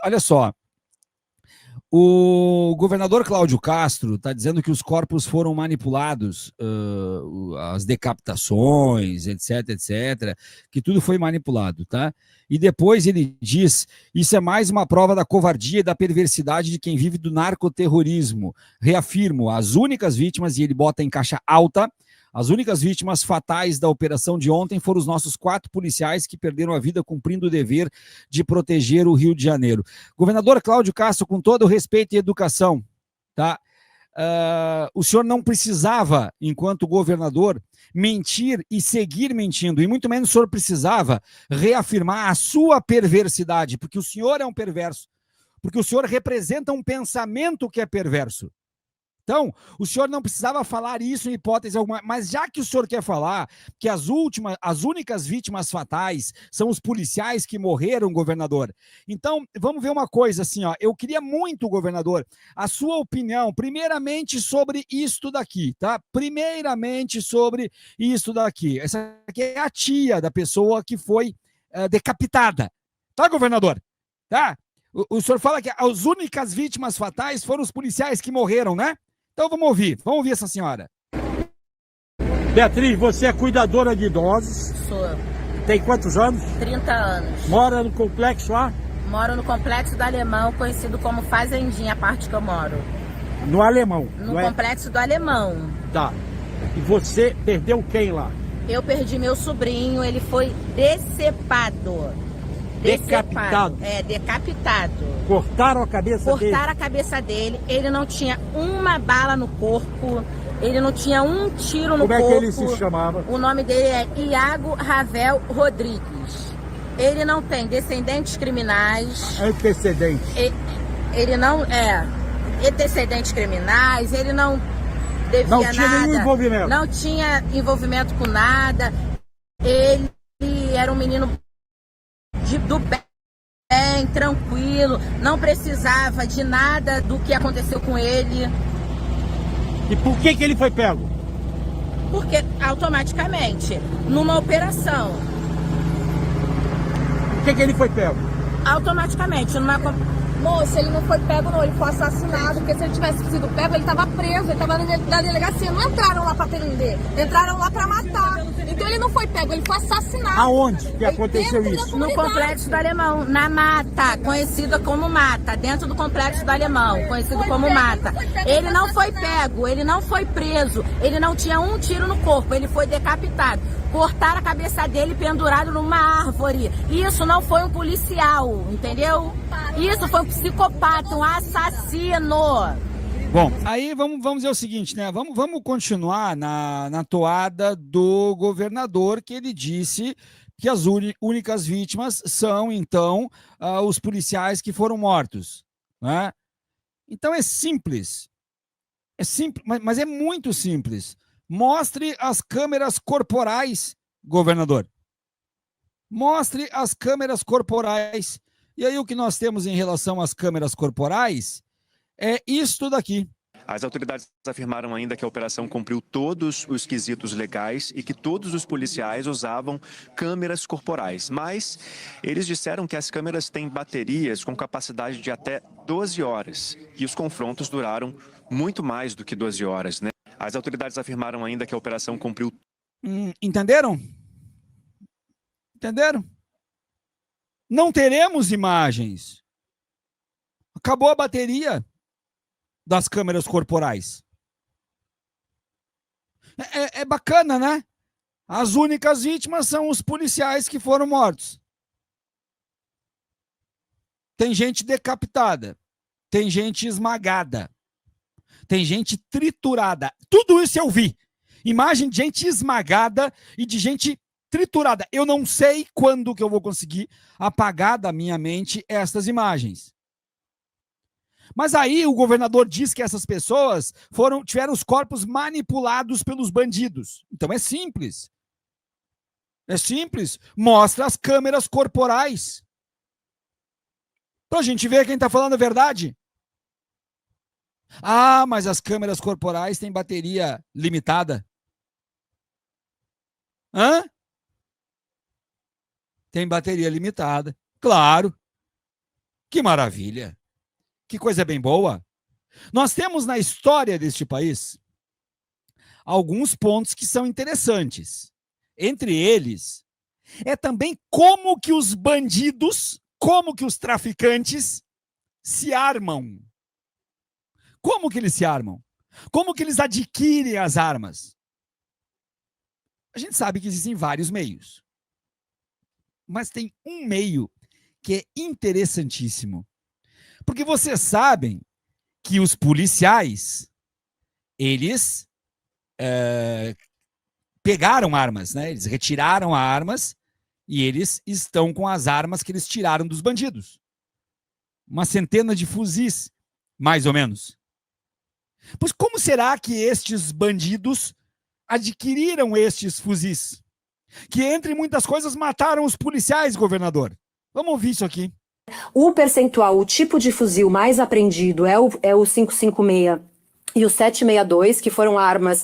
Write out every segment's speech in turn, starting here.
olha só, o governador Cláudio Castro está dizendo que os corpos foram manipulados, as decapitações, etc, etc, que tudo foi manipulado, tá? E depois ele diz, isso é mais uma prova da covardia e da perversidade de quem vive do narcoterrorismo. Reafirmo, as únicas vítimas, e ele bota em caixa alta, as únicas vítimas fatais da operação de ontem foram os nossos 4 policiais que perderam a vida cumprindo o dever de proteger o Rio de Janeiro. Governador Cláudio Castro, com todo o respeito e educação, tá? O senhor não precisava, enquanto governador, mentir e seguir mentindo, e muito menos o senhor precisava reafirmar a sua perversidade, porque o senhor é um perverso, porque o senhor representa um pensamento que é perverso. Então, o senhor não precisava falar isso em hipótese alguma, mas já que o senhor quer falar que as únicas vítimas fatais são os policiais que morreram, governador, então vamos ver uma coisa assim, ó, eu queria muito, governador, a sua opinião, primeiramente sobre isto daqui, tá? Primeiramente sobre isto daqui. Essa aqui é a tia da pessoa que foi decapitada, tá, governador? Tá? O senhor fala que as únicas vítimas fatais foram os policiais que morreram, né? Então vamos ouvir essa senhora. Beatriz, você é cuidadora de idosos? Sou. Tem quantos anos? 30 anos. Mora no complexo A? Moro no Complexo do Alemão, conhecido como Fazendinha, a parte que eu moro. No Alemão? No Complexo do Alemão. Tá. E você perdeu quem lá? Eu perdi meu sobrinho, ele foi decepado. Decapitado? É, decapitado. Cortaram a cabeça dele? Cortaram a cabeça dele, ele não tinha uma bala no corpo, ele não tinha um tiro no corpo. Como é que ele se chamava? O nome dele é Iago Ravel Rodrigues. Ele não tem descendentes criminais. Antecedentes? Ele não é antecedentes criminais, ele não devia nada. Não tinha nenhum envolvimento? Não tinha envolvimento com nada. Ele era um menino do bem, tranquilo, não precisava de nada do que aconteceu com ele. E por que ele foi pego? Porque automaticamente, numa operação. Por que ele foi pego? Automaticamente, numa... Moça, ele não foi pego não, ele foi assassinado, porque se ele tivesse sido pego, ele estava preso, ele estava na delegacia, não entraram lá para prender, entraram lá para matar. Então ele não foi pego, ele foi assassinado. Aonde que aconteceu isso? No Complexo do Alemão, na Mata, conhecida como Mata, dentro do Complexo do Alemão, conhecido como Mata. Ele não foi pego, ele não foi preso, ele não tinha um tiro no corpo, ele foi decapitado. Cortaram a cabeça dele pendurado numa árvore. Isso não foi um policial, entendeu? Isso foi um psicopata, um assassino. Bom, aí vamos dizer o seguinte, né? Vamos continuar na toada do governador, que ele disse que as únicas vítimas são, então, os policiais que foram mortos, né? Então é simples, mas é muito simples. Mostre as câmeras corporais, governador. Mostre as câmeras corporais. E aí o que nós temos em relação às câmeras corporais é isto daqui. As autoridades afirmaram ainda que a operação cumpriu todos os quesitos legais e que todos os policiais usavam câmeras corporais. Mas eles disseram que as câmeras têm baterias com capacidade de até 12 horas. E os confrontos duraram muito mais do que 12 horas, né? As autoridades afirmaram ainda que a operação cumpriu... Entenderam? Entenderam? Não teremos imagens. Acabou a bateria das câmeras corporais. É bacana, né? As únicas vítimas são os policiais que foram mortos. Tem gente decapitada. Tem gente esmagada. Tem gente triturada. Tudo isso eu vi. Imagem de gente esmagada e de gente triturada. Eu não sei quando que eu vou conseguir apagar da minha mente estas imagens. Mas aí o governador diz que essas pessoas tiveram os corpos manipulados pelos bandidos. Então é simples. É simples. Mostra as câmeras corporais. Então a gente vê quem está falando a verdade. Ah, mas as câmeras corporais têm bateria limitada. Hã? Tem bateria limitada. Claro. Que maravilha! Que coisa bem boa! Nós temos na história deste país alguns pontos que são interessantes. Entre eles, é também como que os bandidos, como que os traficantes se armam. Como que eles se armam? Como que eles adquirem as armas? A gente sabe que existem vários meios. Mas tem um meio que é interessantíssimo. Porque vocês sabem que os policiais, eles pegaram armas, né? Eles retiraram armas e eles estão com as armas que eles tiraram dos bandidos. Uma centena de fuzis, mais ou menos. Pois como será que estes bandidos adquiriram estes fuzis? Que, entre muitas coisas, mataram os policiais, governador. Vamos ouvir isso aqui. O percentual, o tipo de fuzil mais apreendido é o 556 e o 762, que foram armas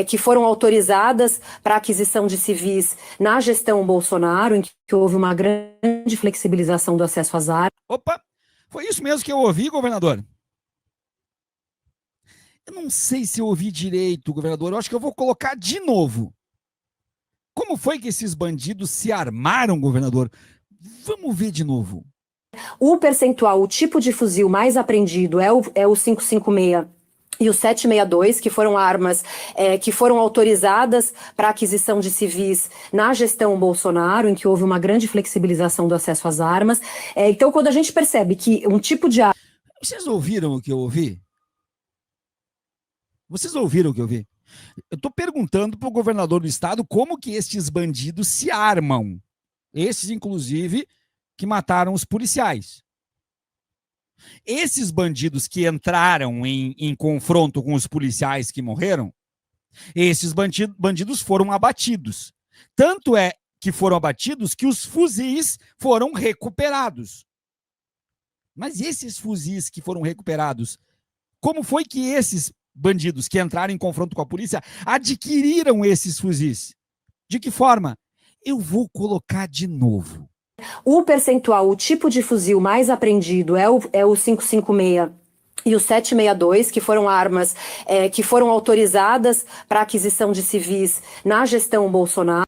que foram autorizadas para aquisição de civis na gestão Bolsonaro, em que houve uma grande flexibilização do acesso às armas. Opa, foi isso mesmo que eu ouvi, governador? Eu não sei se eu ouvi direito, governador. Eu acho que eu vou colocar de novo. Como foi que esses bandidos se armaram, governador? Vamos ver de novo. O percentual, o tipo de fuzil mais apreendido é o 556 e o 762, que foram armas que foram autorizadas para aquisição de civis na gestão Bolsonaro, em que houve uma grande flexibilização do acesso às armas. Então, quando a gente percebe que um tipo de arma... Vocês ouviram o que eu ouvi? Vocês ouviram o que eu ouvi? Eu estou perguntando para o governador do estado como que estes bandidos se armam. Esses, inclusive, que mataram os policiais. Esses bandidos que entraram em confronto com os policiais que morreram, esses bandidos foram abatidos. Tanto é que foram abatidos que os fuzis foram recuperados. Mas esses fuzis que foram recuperados, como foi que esses bandidos que entraram em confronto com a polícia adquiriram esses fuzis? De que forma? Eu vou colocar de novo. O percentual, o tipo de fuzil mais apreendido é o 556 e o 762, que foram armas que foram autorizadas para aquisição de civis na gestão Bolsonaro.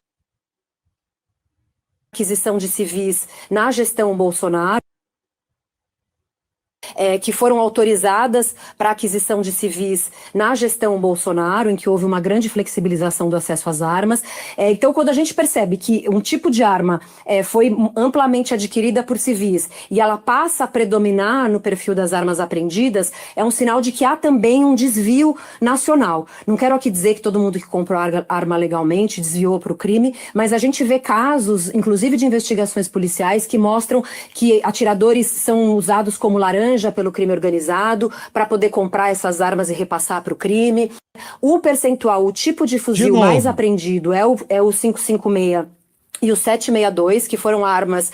Que foram autorizadas para aquisição de civis na gestão Bolsonaro, em que houve uma grande flexibilização do acesso às armas. Então, quando a gente percebe que um tipo de arma foi amplamente adquirida por civis e ela passa a predominar no perfil das armas apreendidas, é um sinal de que há também um desvio nacional. Não quero aqui dizer que todo mundo que comprou arma legalmente desviou para o crime, mas a gente vê casos, inclusive de investigações policiais, que mostram que atiradores são usados como laranja pelo crime organizado, para poder comprar essas armas e repassar para o crime. O percentual, o tipo de fuzil mais apreendido é o 556 e o 762, que foram armas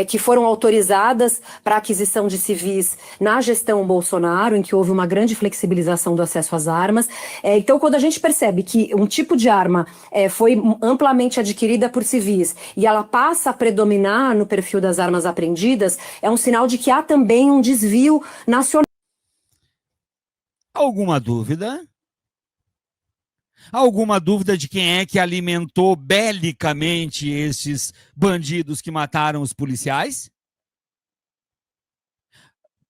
que foram autorizadas para aquisição de civis na gestão Bolsonaro, em que houve uma grande flexibilização do acesso às armas. Então, quando a gente percebe que um tipo de arma foi amplamente adquirida por civis e ela passa a predominar no perfil das armas apreendidas, é um sinal de que há também um desvio nacional. Alguma dúvida? Alguma dúvida de quem é que alimentou belicamente esses bandidos que mataram os policiais?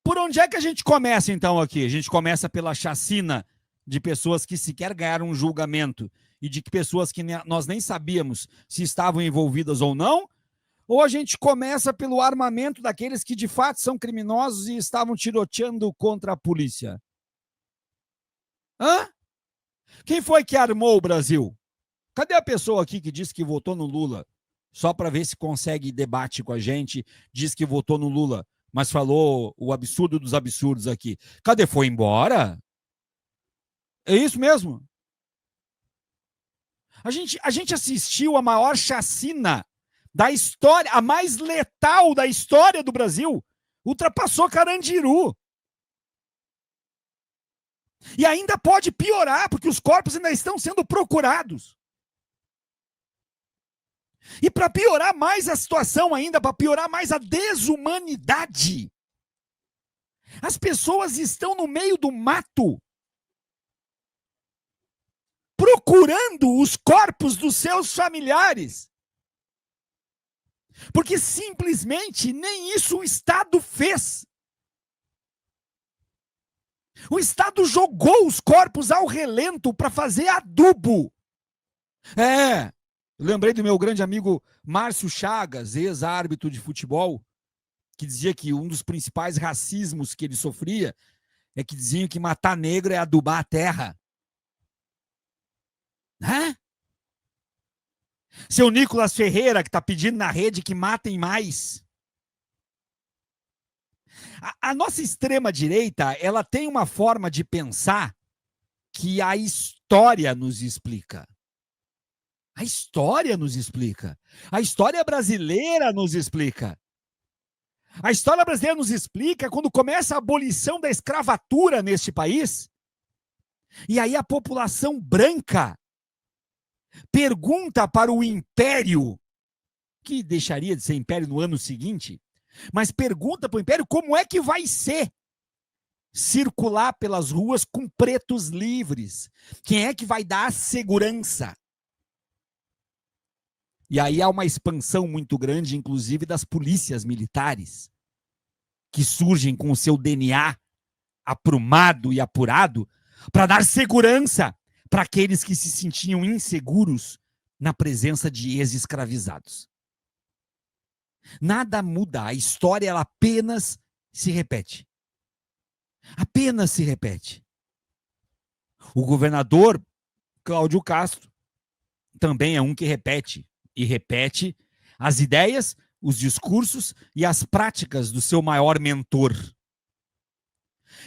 Por onde é que a gente começa, então, aqui? A gente começa pela chacina de pessoas que sequer ganharam um julgamento e de pessoas que nós nem sabíamos se estavam envolvidas ou não? Ou a gente começa pelo armamento daqueles que, de fato, são criminosos e estavam tiroteando contra a polícia? Hã? Quem foi que armou o Brasil? Cadê a pessoa aqui que disse que votou no Lula? Só para ver se consegue debate com a gente, diz que votou no Lula, mas falou o absurdo dos absurdos aqui. Cadê? Foi embora? É isso mesmo? A gente assistiu a maior chacina da história, a mais letal da história do Brasil. Ultrapassou Carandiru. E ainda pode piorar, porque os corpos ainda estão sendo procurados. E para piorar mais a situação ainda, para piorar mais a desumanidade, As pessoas estão no meio do mato, procurando os corpos dos seus familiares. Porque simplesmente nem isso o Estado fez. O Estado jogou os corpos ao relento para fazer adubo. Lembrei do meu grande amigo Márcio Chagas, ex-árbitro de futebol, que dizia que um dos principais racismos que ele sofria é que diziam que matar negro é adubar a terra. Seu Nicolas Ferreira, que está pedindo na rede que matem mais. A nossa extrema-direita, ela tem uma forma de pensar que a história nos explica. A história nos explica. A história brasileira nos explica. A história brasileira nos explica quando começa a abolição da escravatura neste país. E aí a população branca pergunta para o império, que deixaria de ser império no ano seguinte, mas pergunta para o império como é que vai ser circular pelas ruas com pretos livres. Quem é que vai dar a segurança? E aí há uma expansão muito grande, inclusive, das polícias militares, que surgem com o seu DNA aprumado e apurado para dar segurança para aqueles que se sentiam inseguros na presença de ex-escravizados. Nada muda, a história ela apenas se repete. Apenas se repete. O governador Cláudio Castro também é um que repete, e repete as ideias, os discursos e as práticas do seu maior mentor.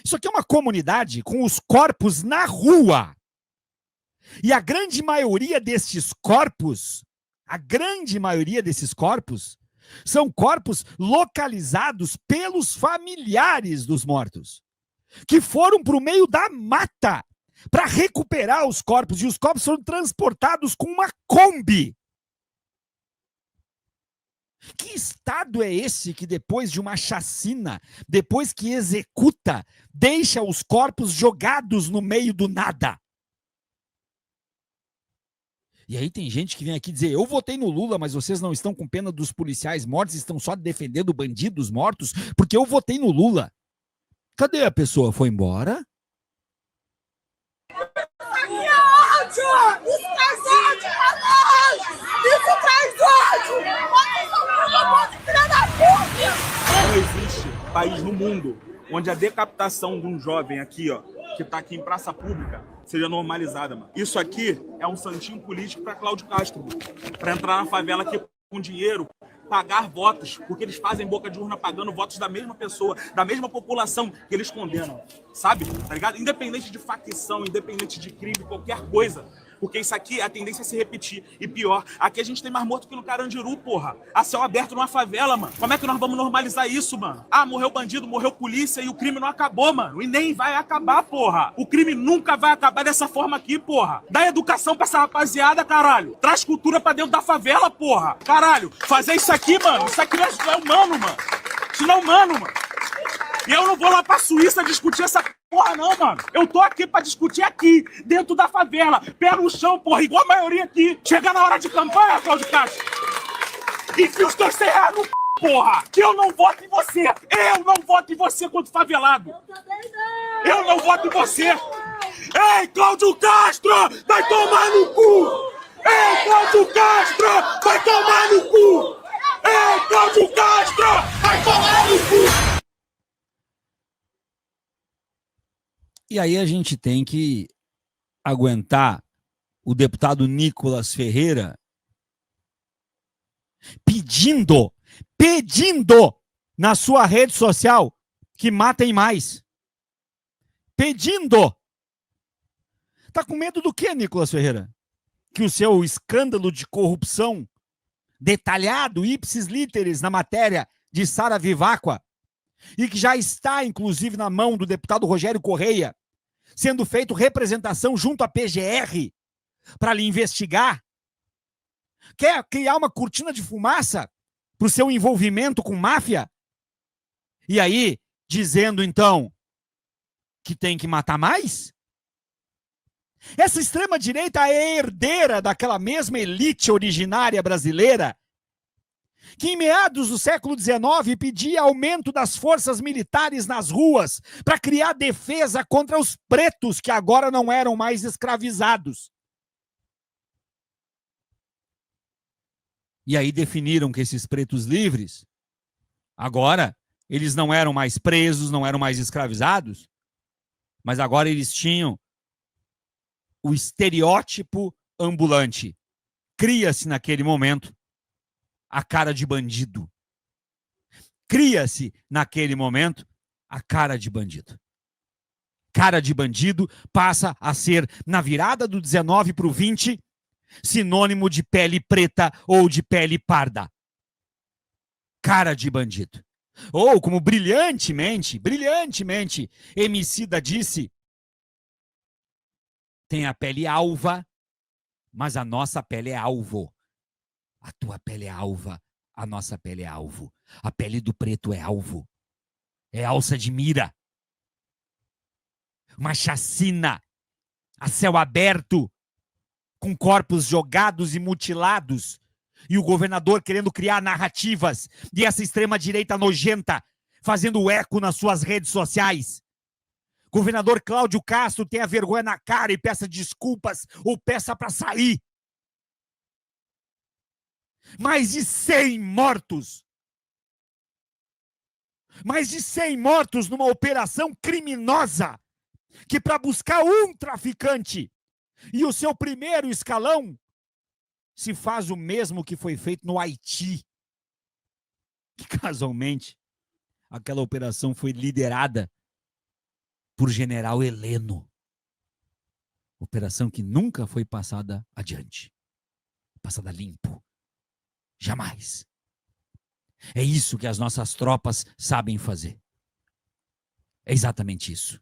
Isso aqui é uma comunidade com os corpos na rua. E a grande maioria destes corpos, são corpos localizados pelos familiares dos mortos, que foram para o meio da mata para recuperar os corpos, e os corpos foram transportados com uma Kombi. Que Estado é esse que depois de uma chacina, depois que executa, deixa os corpos jogados no meio do nada? E aí tem gente que vem aqui dizer, eu votei no Lula, mas vocês não estão com pena dos policiais mortos, estão só defendendo bandidos mortos, porque eu votei no Lula. Cadê a pessoa? Foi embora? Isso faz ódio! Isso faz ódio, caralho! Isso faz ódio! Filha da puta! Não existe país no mundo onde a decapitação de um jovem aqui, ó, que tá aqui em praça pública, seja normalizada, mano. Isso aqui é um santinho político para Cláudio Castro, para entrar na favela aqui com dinheiro, pagar votos, porque eles fazem boca de urna pagando votos da mesma pessoa, da mesma população que eles condenam, sabe? Tá ligado? Independente de facção, independente de crime, qualquer coisa. Porque isso aqui, a tendência é se repetir. E pior, aqui a gente tem mais morto que no Carandiru, porra. A céu aberto numa favela, mano. Como é que nós vamos normalizar isso, mano? Ah, morreu bandido, morreu polícia e o crime não acabou, mano. E nem vai acabar, porra. O crime nunca vai acabar dessa forma aqui, porra. Dá educação pra essa rapaziada, caralho. Traz cultura pra dentro da favela, porra. Caralho, fazer isso aqui, mano, isso aqui não é humano, mano. Isso não é humano, mano. E eu não vou lá pra Suíça discutir essa porra não, mano. Eu tô aqui pra discutir aqui, dentro da favela. Pé no chão, porra, igual a maioria aqui. Chega na hora de campanha, Cláudio Castro. Enfia os R$2 no porra. Que eu não voto em você. Eu não voto em você contra o favelado. Eu não voto em você. Ei, Cláudio Castro, vai tomar no cu. Ei, Cláudio Castro, vai tomar no cu. Ei, Cláudio Castro, vai tomar no cu. E aí a gente tem que aguentar o deputado Nicolas Ferreira pedindo na sua rede social que matem mais. Pedindo. Tá com medo do quê, Nicolas Ferreira? Que o seu escândalo de corrupção detalhado, ipsis literis, na matéria de Sara Viváqua, e que já está, inclusive, na mão do deputado Rogério Correia, sendo feito representação junto à PGR para lhe investigar? Quer criar uma cortina de fumaça para o seu envolvimento com máfia? E aí, dizendo então que tem que matar mais? Essa extrema-direita é herdeira daquela mesma elite originária brasileira que em meados do século XIX pedia aumento das forças militares nas ruas para criar defesa contra os pretos que agora não eram mais escravizados. E aí definiram que esses pretos livres, agora, eles não eram mais presos, não eram mais escravizados, mas agora eles tinham o estereótipo ambulante. Cria-se naquele momento a cara de bandido. Cria-se naquele momento a cara de bandido. Cara de bandido passa a ser, na virada do 19 para o 20, sinônimo de pele preta ou de pele parda. Cara de bandido. Ou, como brilhantemente, Emicida disse, tem a pele alva, mas a nossa pele é alvo. A tua pele é alva, a nossa pele é alvo. A pele do preto é alvo. É alça de mira. Uma chacina a céu aberto, com corpos jogados e mutilados. E o governador querendo criar narrativas. E essa extrema-direita nojenta fazendo eco nas suas redes sociais. Governador Cláudio Castro tenha vergonha na cara e peça desculpas ou peça para sair. Mais de 100 mortos. Mais de 100 mortos numa operação criminosa que para buscar um traficante e o seu primeiro escalão se faz o mesmo que foi feito no Haiti. Que casualmente aquela operação foi liderada por general Heleno. Operação que nunca foi passada adiante. Passada limpo. Jamais. É isso que as nossas tropas sabem fazer. É exatamente isso.